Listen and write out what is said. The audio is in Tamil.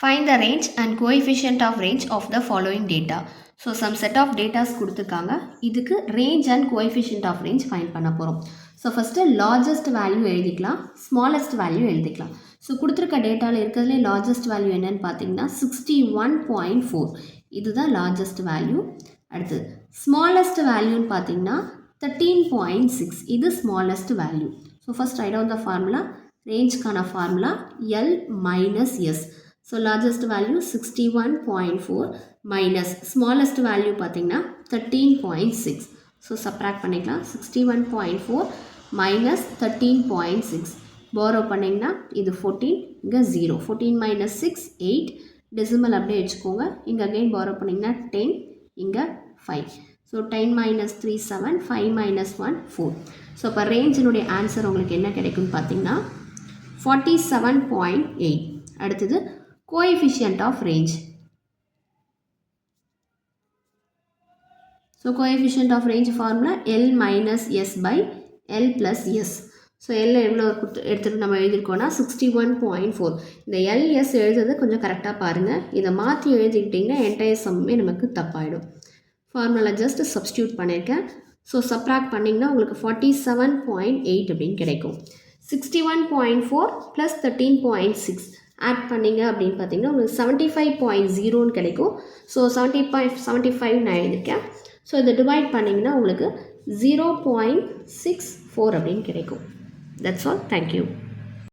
Find the range and coefficient of range of the following data. So some set of data கொடுத்துருக்காங்க. இதுக்கு range and coefficient of range find பண்ண போகிறோம். So first largest value எழுதிக்கலாம், smallest value எழுதிக்கலாம். So கொடுத்துருக்க டேட்டாவில் இருக்கிறதுலே largest value என்னன்னு பார்த்தீங்கன்னா 61.4. இதுதான் largest value. அடுத்து smallest value பார்த்தீங்கன்னா 13.6. இது smallest value. So first write down the formula. Range-கான formula L minus S. So largest value 61.4 minus smallest value பார்த்தீங்கன்னா 13.6. So subtract பண்ணிக்கலாம். 61.4 minus 13.6. borrow பண்ணிங்கன்னா இது 14, இங்க 0. 14 minus 6, 8. decimal அப்படியே வச்சுக்கோங்க. இங்க again borrow பண்ணிங்கன்னா 10, இங்க 5. So 10 minus 3, 7. 5 minus 1, 4. So இப்போ ரேஞ்சினுடைய ஆன்சர் உங்களுக்கு என்ன கிடைக்கும்னு பார்த்தீங்கன்னா 47.8. அடுத்தது coefficient of range. So coefficient of range formula L minus S by L plus S. So L எவ்வளோ எடுத்துகிட்டு நம்ம எழுதிருக்கோன்னா 61.4. இந்த LS எழுதுறது கொஞ்சம் கரெக்டாக பாருங்கள். இதை மாற்றி எழுதிக்கிட்டிங்கன்னா என்டையர் சம்மே நமக்கு தப்பாயிடும். ஃபார்முலா ஜஸ்ட் சப்ஸ்டியூட் பண்ணியிருக்கேன். ஸோ சப்ராக்ட் பண்ணிங்கன்னா உங்களுக்கு 47.8 அப்படின்னு கிடைக்கும். 61.4 plus 13.6 ஆட் பண்ணிங்க அப்படின்னு பார்த்தீங்கன்னா உங்களுக்கு 75.0ன்னு கிடைக்கும். ஸோ 75 நான் எழுதியிருக்கேன். ஸோ இதை டிவைட் பண்ணிங்கன்னா உங்களுக்கு 0.64 அப்படின்னு கிடைக்கும். That's all. தேங்க்யூ.